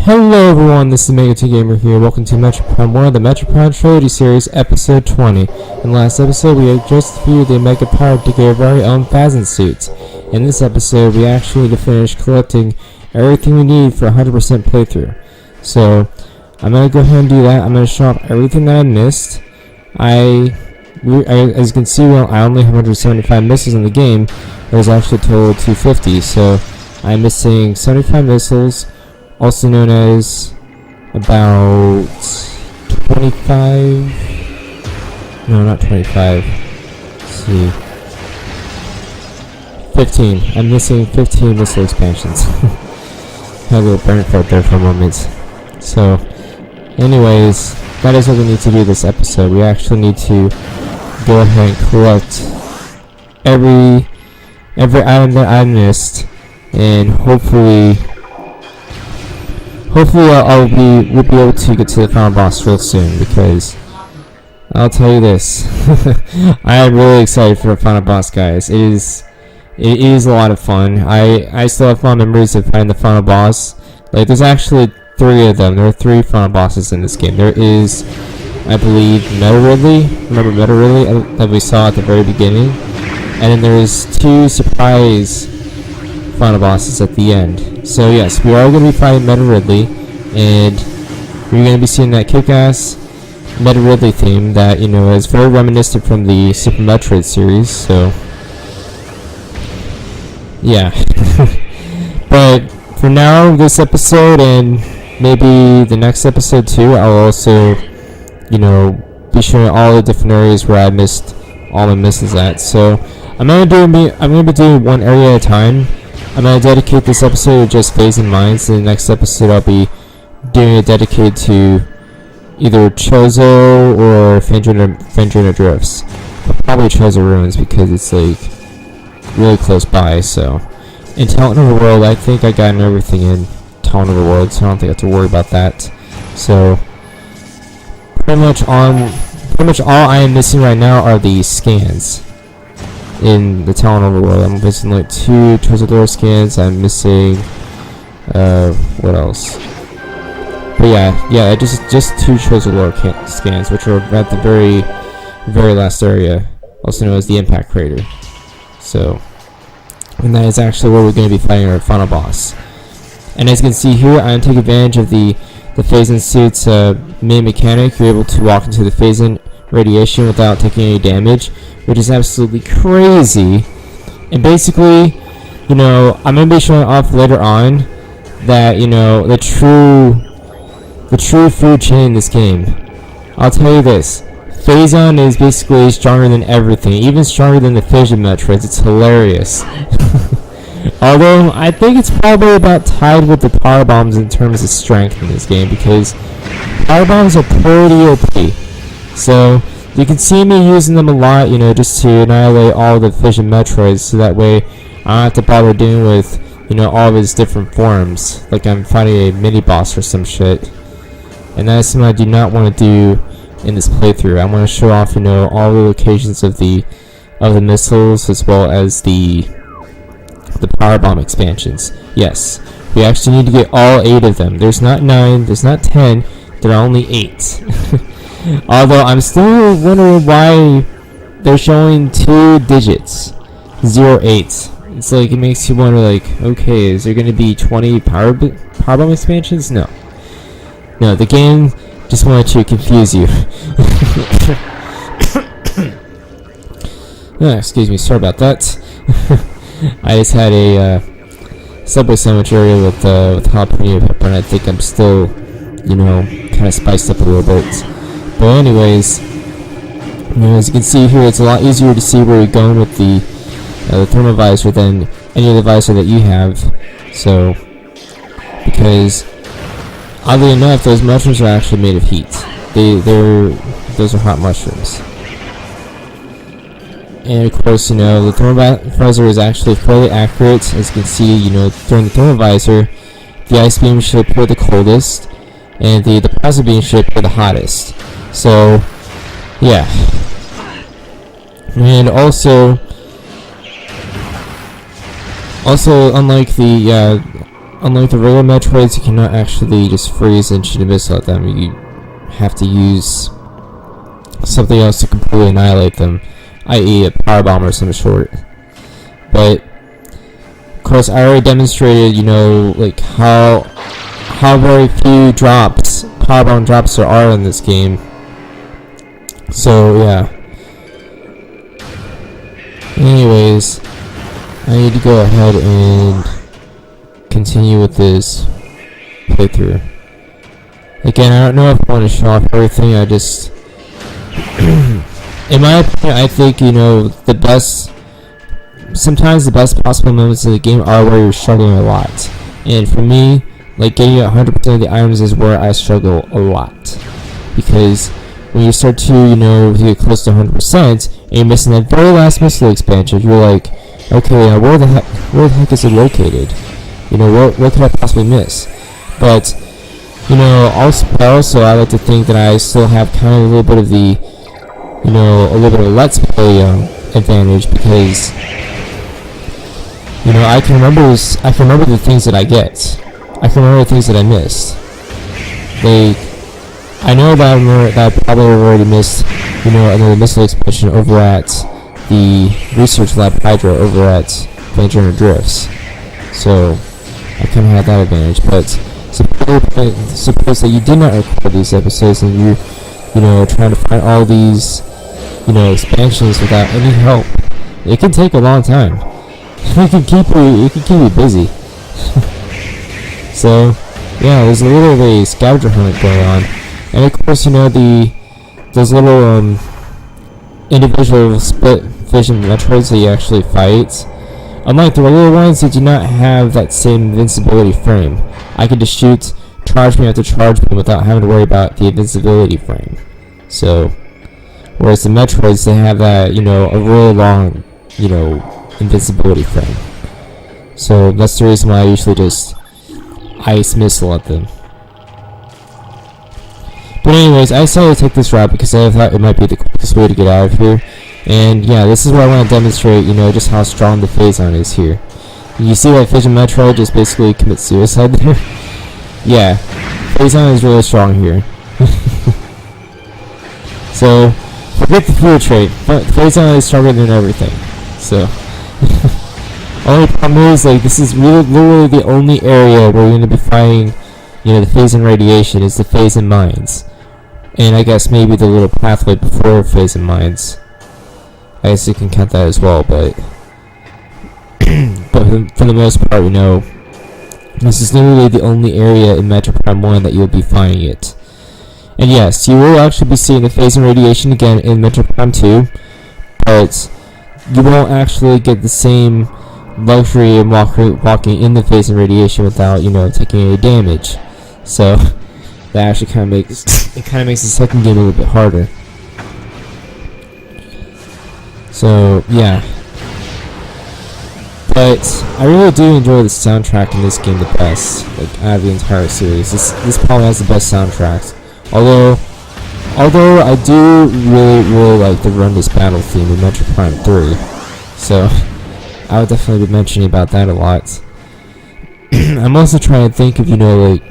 Hello everyone, this is Mega T Gamer here. Welcome to Metroid Prime 1 of the Metroid Prime Trilogy Series, Episode 20. In the last episode, we had just viewed the Mega Powered to get our very own Phazon suits. In this episode, we actually need to finish collecting everything we need for 100% playthrough. So, I'm going to go ahead and do that. I'm going to show off everything that I missed. As you can see, I only have 175 missiles in the game. There's actually a total of 250, so I'm missing 75 missiles. Also known as about 25, no, not 25, let's see, 15, I'm missing 15 missile expansions. Had a little burn fart there for a moment. So, anyways, that is what we need to do this episode. We actually need to go ahead and collect every item that I missed, and hopefully we'll be able to get to the final boss real soon, because I'll tell you this, I am really excited for the final boss, guys. It is a lot of fun. I still have fond memories of fighting the final boss. Like, there's actually 3 of them. There are 3 final bosses in this game. There is, I believe, remember Meta Ridley that we saw at the very beginning, and then there's 2 surprise final bosses at the end. So yes, we are going to be fighting Meta Ridley, and we're going to be seeing that kick-ass Meta Ridley theme that, you know, is very reminiscent from the Super Metroid series. So yeah. But for now, this episode and maybe the next episode too, I'll also, you know, be showing all the different areas where I missed all my misses at. So I'm gonna be doing one area at a time. I'm going to dedicate this episode to just Phazon Mines, and the next episode I'll be doing it dedicated to either Chozo or Fandrina Drifts. But probably Chozo Ruins, because it's like really close by. So in Talent Overworld, I think I gotten everything in Talent Overworld, so I don't think I have to worry about that. So pretty much all I am missing right now are the scans in the Talent Overworld. I'm missing like 2 Trezor scans. I'm missing what else? But yeah, just 2 Trezor scans, which are at the very last area, also known as the Impact Crater. So, and that is actually where we're going to be fighting our final boss. And as you can see here, I'm taking advantage of the Phazon suit's main mechanic. You're able to walk into the Phazon radiation without taking any damage, which is absolutely crazy. And basically, you know, I'm gonna be showing off later on that, you know, the true food chain in this game. I'll tell you this, Phazon is basically stronger than everything, even stronger than the Phazon Metroids. It's hilarious. Although I think it's probably about tied with the power bombs in terms of strength in this game, because power bombs are pretty OP. So you can see me using them a lot, you know, just to annihilate all the Phazon Metroids, so that way I don't have to bother dealing with, you know, all of his different forms, like I'm fighting a mini boss or some shit. And that is something I do not want to do in this playthrough. I want to show off, you know, all the locations of the missiles, as well as the power bomb expansions. Yes, we actually need to get all 8 of them. There's not 9, there's not 10, there are only 8. Although I'm still wondering why they're showing 2 digits, 08. It's like, it makes you wonder, like, okay, is there going to be 20 power bomb expansions? No, the game just wanted to confuse you. Excuse me, sorry about that. I just had a Subway sandwich area with jalapeno pepper, and I think I'm still, you know, kind of spiced up a little bit. But anyways, you know, as you can see here, it's a lot easier to see where you're going with the thermal visor than any other visor that you have. So, because oddly enough, those mushrooms are actually made of heat. Those are hot mushrooms. And of course, you know, the thermal visor is actually fairly accurate. As you can see, you know, during the thermal visor, the ice beam should appear the coldest, and the plasma beam should appear the hottest. So, yeah. And also unlike the unlike the regular Metroids, you cannot actually just freeze and shoot a missile at them. You have to use something else to completely annihilate them, i.e. a power bomb or some sort. But of course, I already demonstrated, like how very few power bomb drops there are in this game. So yeah. Anyways, I need to go ahead and continue with this playthrough. Again, I don't know if I want to show off everything. I just, in my opinion, I think sometimes the best possible moments of the game are where you're struggling a lot. And for me, like getting 100% of the items is where I struggle a lot, because when you start to get close to 100% and you're missing that very last missile expansion, you're like, okay, where the heck is it located? What could I possibly miss? But also I like to think that I still have kind of a little bit of the a little bit of let's play advantage, because I can remember the things that I get. I can remember the things that I missed. Like, I know that I probably already missed, another missile expansion over at the research lab Hydra over at Planetary Drifts. So I kind of had that advantage. But suppose that you did not record these episodes and you're trying to find all these, expansions without any help. It can take a long time. It can keep you busy. So yeah, there's a little of a scavenger hunt going on, and of course those little individual split vision Metroids that you actually fight. Unlike the regular ones, they do not have that same invincibility frame. I can just shoot charge beam after charge beam without having to worry about the invincibility frame. So, whereas the Metroids, they have that a really long invincibility frame. So that's the reason why I usually just ice missile at them. But anyways, I decided to take this route because I thought it might be the quickest way to get out of here. And yeah, this is where I want to demonstrate, just how strong the Phazon is here. You see that Fission Metroid just basically commits suicide there? Yeah, Phazon is really strong here. So, forget the fuel trait. Phazon is stronger than everything. So, only problem is, like, this is literally the only area where you're going to be fighting, the Phazon radiation is the Phazon mines. And I guess maybe the little pathway before Phazon mines. I guess you can count that as well, but for the most part, this is literally the only area in Metroid Prime 1 that you'll be finding it. And yes, you will actually be seeing the Phazon radiation again in Metroid Prime 2, but you won't actually get the same luxury of walking in the Phazon radiation without, taking any damage. So that actually kind of makes the second game a little bit harder. So yeah, but I really do enjoy the soundtrack in this game the best, like out of the entire series. This probably has the best soundtracks. Although I do really like the Run This Battle theme in Metroid Prime 3, so I would definitely be mentioning about that a lot. I'm also trying to think of like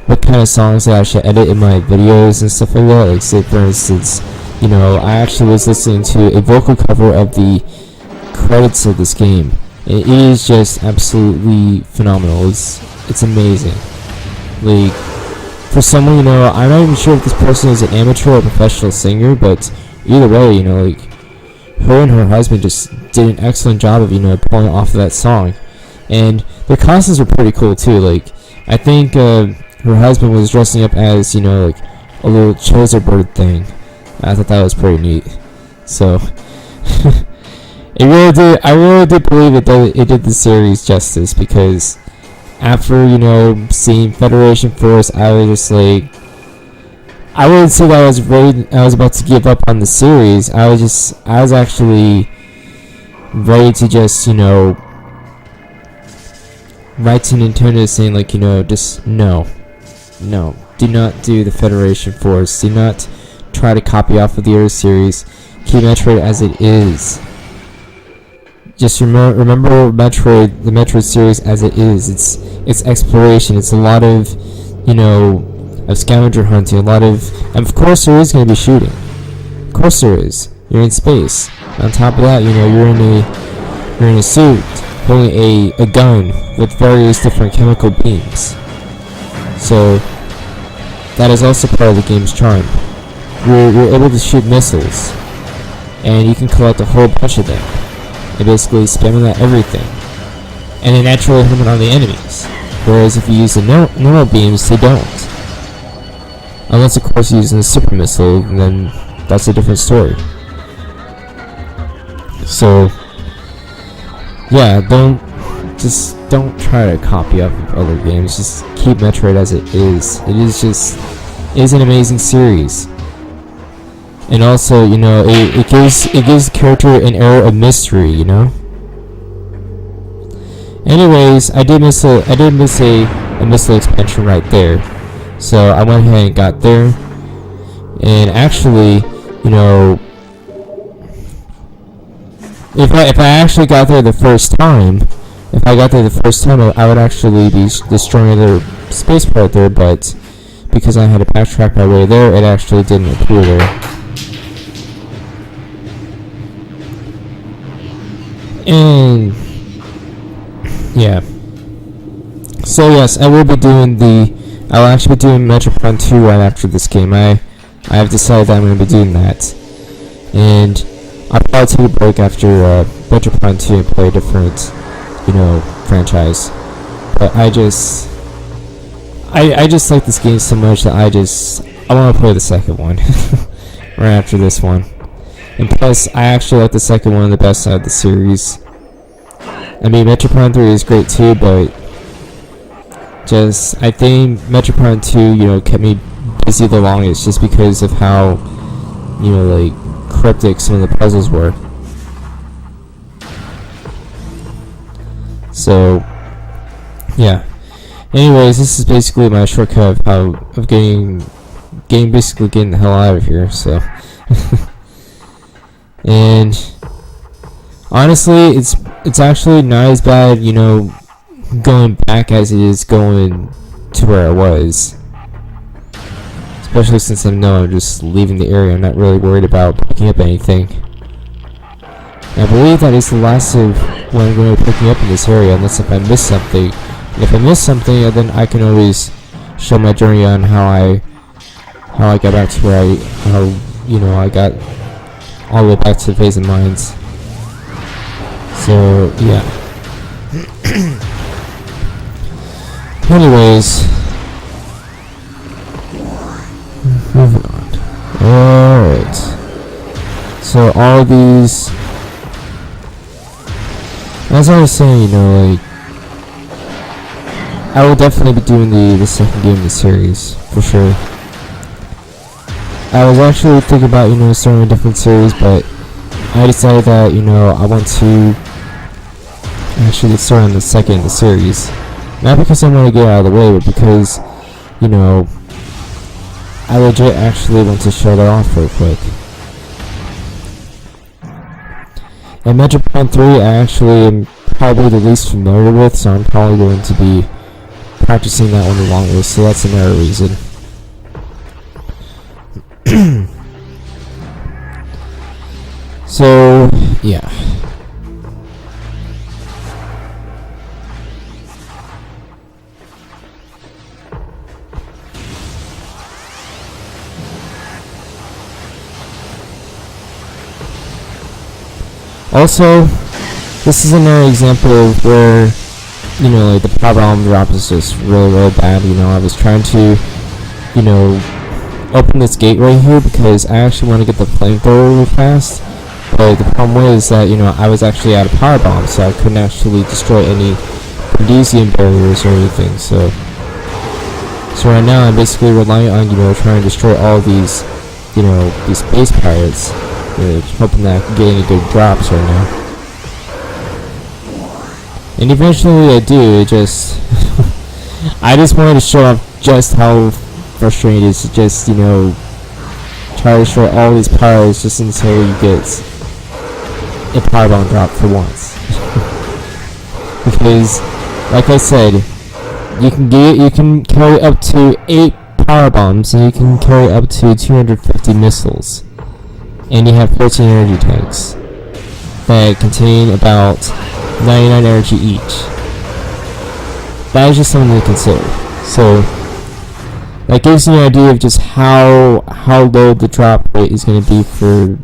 what kind of songs that I should edit in my videos and stuff like that. Like, say for instance, I actually was listening to a vocal cover of the credits of this game. It is just absolutely phenomenal. It's amazing. Like, for someone, I'm not even sure if this person is an amateur or professional singer, but either way, like, her and her husband just did an excellent job of, pulling off of that song. And their costumes were pretty cool too. Like, I think her husband was dressing up as, like a little choser bird thing. I thought that was pretty neat. So I really did believe it did the series justice, because after seeing Federation Force, I was just like, I wouldn't say that I was about to give up on the series. I was actually ready to just write to Nintendo saying, like, just no, do not do the Federation Force, do not try to copy off of the other series, keep Metroid as it is. just remember Metroid, the Metroid series as it is. It's exploration. It's a lot of, of scavenger hunting. A lot of, and of course there is going to be shooting. Of course there is. You're in space. On top of that, you're in a suit holding a gun with various different chemical beams. So that is also part of the game's charm. You're able to shoot missiles, and you can collect a whole bunch of them, and basically spam them at everything, and then naturally hit them on the enemies. Whereas if you use the normal beams, they don't. Unless of course you're using a super missile, and then that's a different story. So yeah, don't try to copy up other games. Just keep Metroid as it is. It is an amazing series. And also, it gives the character an air of mystery, Anyways, I did miss a missile expansion right there. So I went ahead and got there. And actually, if I actually got there the first time, I would actually be destroying the spaceport right there, but because I had to backtrack my way there, it actually didn't appear there. And yeah. So yes, I will actually be doing Metroid Prime 2 right after this game. I have decided that I'm going to be doing that. And I'll probably take a break after Metroid Prime 2 and play a different, franchise. But I just like this game so much that I want to play the second one right after this one. And plus, I actually like the second one the best out of the series. I mean, Metroid Prime 3 is great too, but I think Metroid Prime 2, kept me busy the longest just because of how, cryptic some of the puzzles were. So, yeah. Anyways, this is basically my shortcut of getting the hell out of here. So, and honestly, it's actually not as bad, going back as it is going to where I was. Especially since I'm just leaving the area. I'm not really worried about picking up anything. And I believe that is the last of what I'm going to be picking up in this area, unless if I miss something. And if I miss something, then I can always show my journey on how I got back to where I got all the way back to the Phazon mines. So yeah. Anyways, moving on. Alright. So all these, as I was saying, I will definitely be doing the second game in the series, for sure. I was actually thinking about, starting a different series, but I decided that, I want to actually start on the second in the series. Not because I want to get out of the way, but because, I legit actually want to show that off real quick. And Metroid Prime 3 I actually am probably the least familiar with, so I'm probably going to be practicing that one the longest, so that's another reason. So, yeah. Also, this is another example of where, the power bomb drop is just really bad. I was trying to, open this gate right here because I actually want to get the flamethrower really fast. But the problem was that, I was actually out of power bomb, so I couldn't actually destroy any Phazon barriers or anything. So right now I'm basically relying on, trying to destroy all these, these space pirates. Hoping that I can get any good drops right now. And eventually I do. I just wanted to show off just how frustrating it is to just, try to destroy all these pirates just until you get a powerbomb drop for once. Because, like I said, you can carry up to 8 power bombs, and you can carry up to 250 missiles, and you have 14 energy tanks that contain about 99 energy each. That is just something to consider. So that gives you an idea of just how low the drop rate is going to be for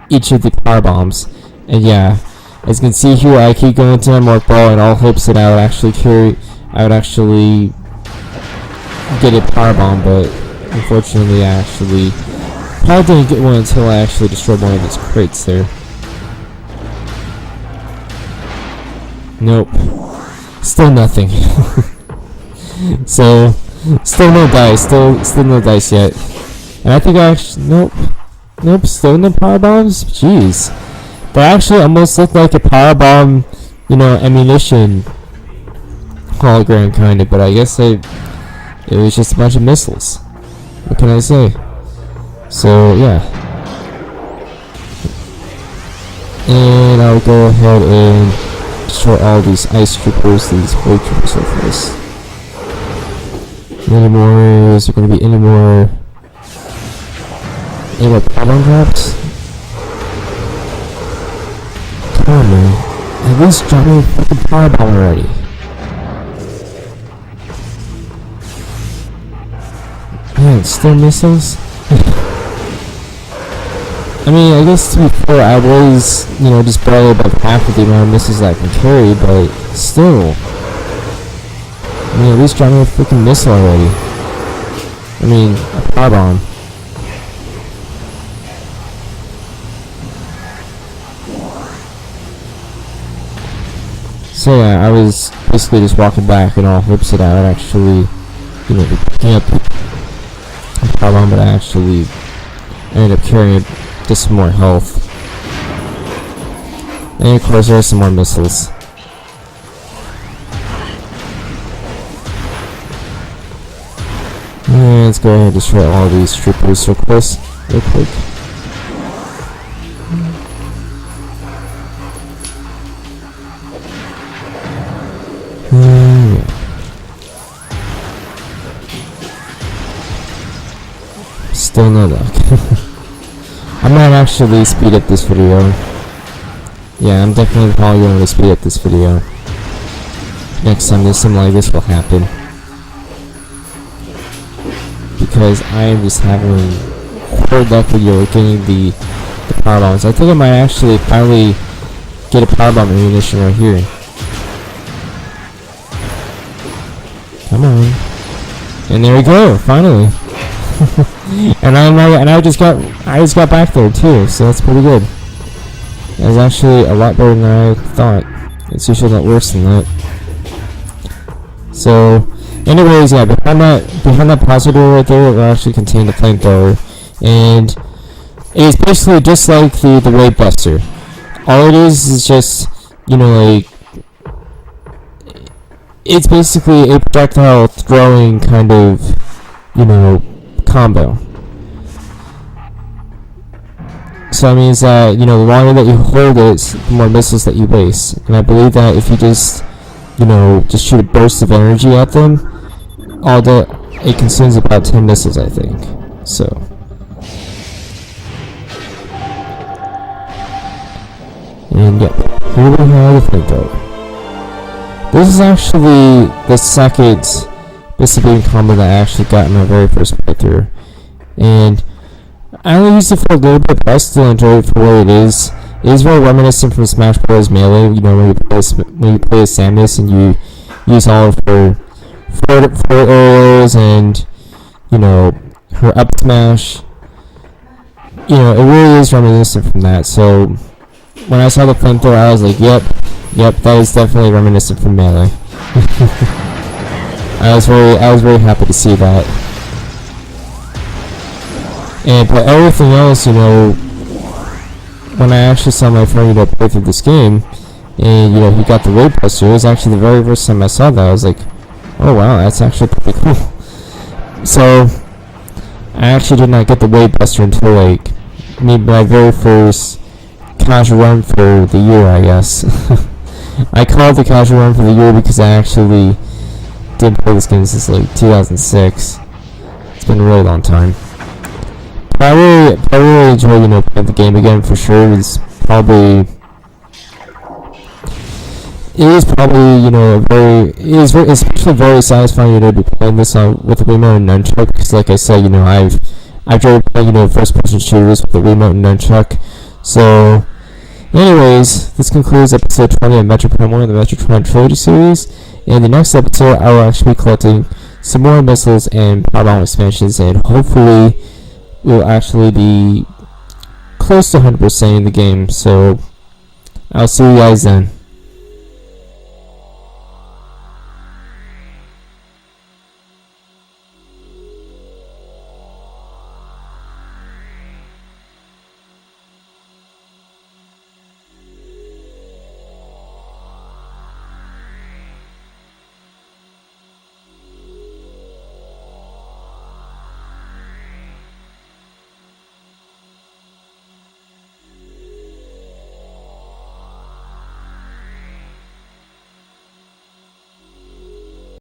each of the power bombs. And yeah, as you can see here, I keep going to my mark ball in all hopes that I would actually get a power bomb, but unfortunately I actually probably didn't get one until I actually destroyed one of its crates there. Nope. Still nothing. So, still no dice. Still no dice yet. And I think I actually... Nope. Still no power bombs? Jeez. They actually almost look like a power bomb, ammunition hologram kind of, but I guess it was just a bunch of missiles. What can I say? So, yeah. And I'll go ahead and destroy all these ice troopers, these blade troopers, so forth. Any more? Is there going to be any more power bomb drops? Come on, man. At least drop me a fucking power bomb already. Man, still missiles? I mean, I guess to be fair, I was, just barely above half of the amount of missiles I can carry, but still. I mean, at least drop me a freaking missile already. I mean, a power bomb. So yeah, I was basically just walking back in all hopes that I would actually, be picking up a power bomb, but I actually ended up carrying just some more health. And of course there are some more missiles. And let's go ahead and destroy all these troopers real quick. Still no luck. I might actually speed up this video. Yeah, I'm definitely probably going to speed up this video. Next time something like this will happen. Because I am just having hard luck with getting the power bombs. I think I might actually finally get a power bomb ammunition right here. Come on. And there we go, finally. And I just got back there too, so that's pretty good. That's actually a lot better than I thought. It's usually a lot worse than that. So, anyways, yeah, behind that positive right there, it will actually contain the flamethrower, and it is basically just like the wave buster. All it is just, it's basically a projectile throwing kind of, combo. So that means that, the longer that you hold it, the more missiles that you waste. And I believe that if you just shoot a burst of energy at them, it consumes about 10 missiles, I think. So. And yeah, here we have the flamethrower. This is actually the second Beam combo that I actually got in my very first playthrough, and I only used it for a little bit, but I still enjoy it for what it is. It is very reminiscent from Smash Bros. Melee. When you play as Samus and you use all of her aerials and her up smash. It really is reminiscent from that. So when I saw the flamethrower, I was like, yep, that is definitely reminiscent from Melee. I was very happy to see that. And but everything else, when I actually saw my friend play through this game, and he got the wave buster, it was actually the very first time I saw that. I was like, oh wow, that's actually pretty cool. So I actually did not get the wave buster until my very first casual run for the year, I guess. I call it the casual run for the year because I actually didn't play this game since like 2006. It's been a really long time. But I really enjoy, playing the game again for sure. It is probably, especially very satisfying, to be playing this with the remote and nunchuck. Because, like I said, I've enjoyed playing, first-person shooters with the remote and nunchuck. So, anyways, this concludes episode 20 of Metroid Prime 1 of the Metroid Prime trilogy series. In the next episode, I will actually be collecting some more missiles and power expansions, and hopefully, we'll actually be close to 100% in the game. So, I'll see you guys then.